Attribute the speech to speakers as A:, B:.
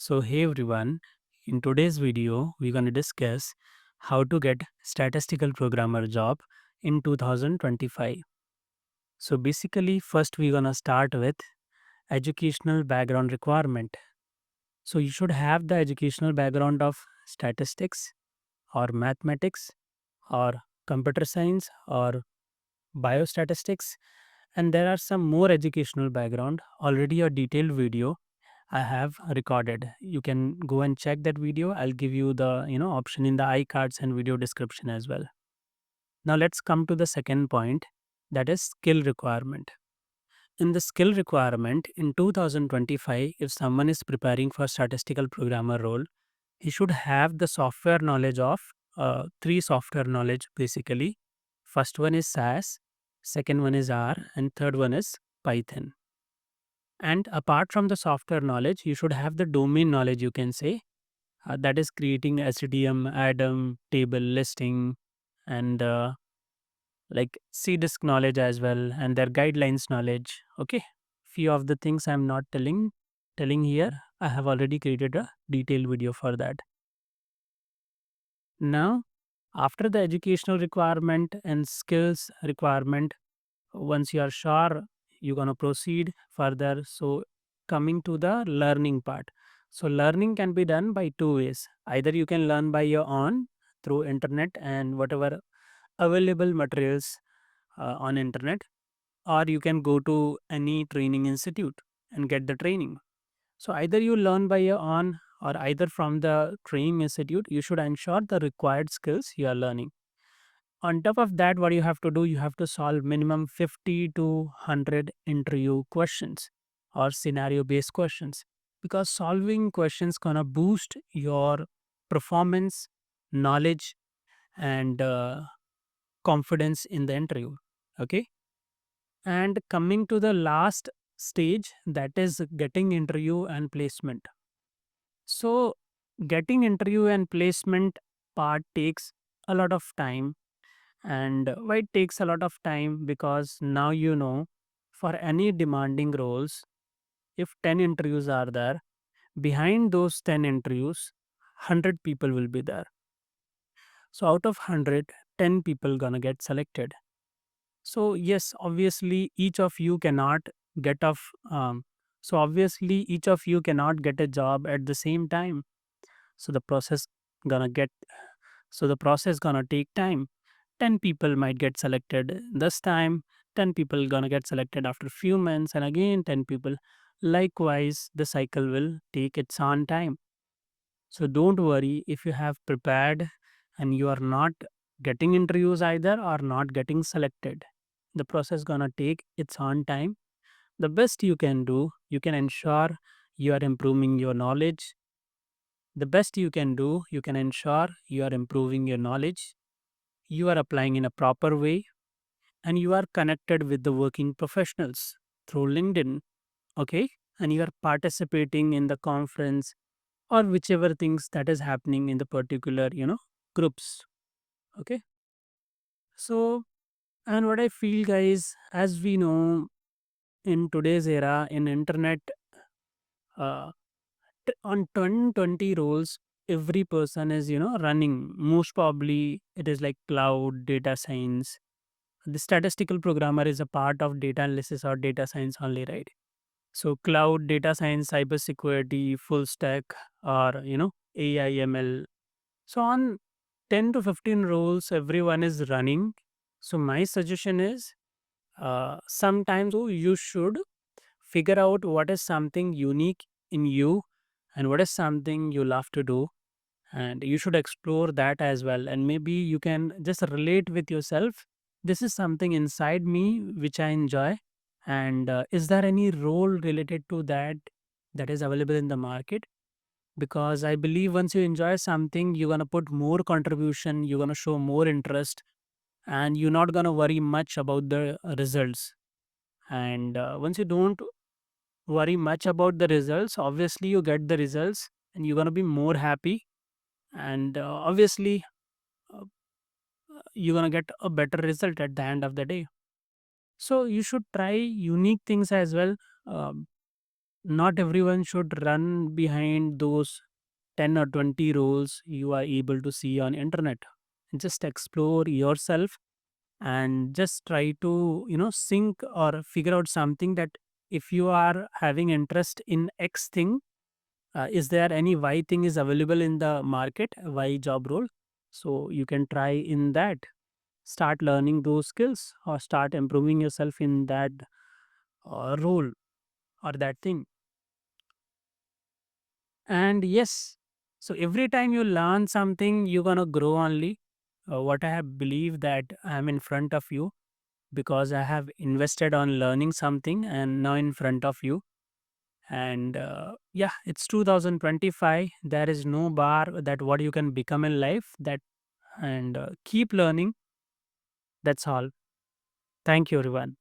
A: So, hey everyone, in today's video, we're going to discuss how to get statistical programmer job in 2025. So, basically, first we're going to start with educational background requirement. So, you should have the educational background of statistics or mathematics or computer science or biostatistics, and there are some more educational background. Already a detailed video I have recorded. You can go and check that video. I'll give you the option in the iCards and video description as well. Now let's come to the second point, that is skill requirement. In the skill requirement in 2025, if someone is preparing for statistical programmer role, he should have the software knowledge of three software knowledge basically. First one is SAS, second one is R, and third one is Python. And apart from the software knowledge, you should have the domain knowledge, you can say, that is creating SDM, Adam, table listing, and like CDISC knowledge as well, and their guidelines knowledge. Okay, few of the things I'm not telling here. I have already created a detailed video for that. Now, after the educational requirement and skills requirement, once you are sure you're going to proceed further, so coming to the learning part, so learning can be done by two ways. Either you can learn by your own through internet and whatever available materials on internet, or you can go to any training institute and get the training. So either you learn by your own or either from the training institute, you should ensure the required skills you are learning. On top of that, what you have to do, you have to solve minimum 50 to 100 interview questions or scenario based questions, because solving questions gonna boost your performance, knowledge, and confidence in the interview. Okay, and coming to the last stage, that is getting interview and placement. So getting interview and placement part takes a lot of time. And why it takes a lot of time? Because now for any demanding roles, if 10 interviews are there, behind those 10 interviews, 100 people will be there. So out of 100, 10 people gonna get selected. So yes, obviously each of you cannot get off. Obviously each of you cannot get a job at the same time. So the process gonna get so the process gonna take time. 10 people might get selected this time, 10 people gonna get selected after few months, and again 10 people. Likewise, the cycle will take its own time. So don't worry if you have prepared and you are not getting interviews either or not getting selected. The process gonna take its own time. The best you can do, you can ensure you are improving your knowledge. The best you can do, you can ensure you are improving your knowledge, you are applying in a proper way, and you are connected with the working professionals through LinkedIn. Okay, and you are participating in the conference or whichever things that is happening in the particular groups. Okay, so and what I feel, guys, as we know, in today's era in internet, uh, on 2020 roles, every person is running. Most probably it is like cloud data science. The statistical programmer is a part of data analysis or data science only, right? So cloud data science, cybersecurity, full stack, or AIML. So on 10 to 15 roles everyone is running. So my suggestion is, sometimes you should figure out what is something unique in you and what is something you love to do, and you should explore that as well, and maybe you can just relate with yourself. This is something inside me which I enjoy, and is there any role related to that that is available in the market? Because I believe once you enjoy something, you're going to put more contribution, you're going to show more interest, and you're not going to worry much about the results. And once you don't worry much about the results, obviously you get the results and you're going to be more happy, and obviously uh, you're going to get a better result at the end of the day. So you should try unique things as well. not everyone should run behind those 10 or 20 roles you are able to see on internet. Just explore yourself and just try to, think or figure out something that if you are having interest in X thing, is there any Y thing is available in the market, Y job role? So you can try in that, start learning those skills or start improving yourself in that role or that thing. And yes, so every time you learn something, you're gonna grow only. What I have believed that I'm in front of you because I have invested on learning something and now in front of you. And yeah, it's 2025. There is no bar that what you can become in life. That and keep learning. That's all. Thank you, everyone.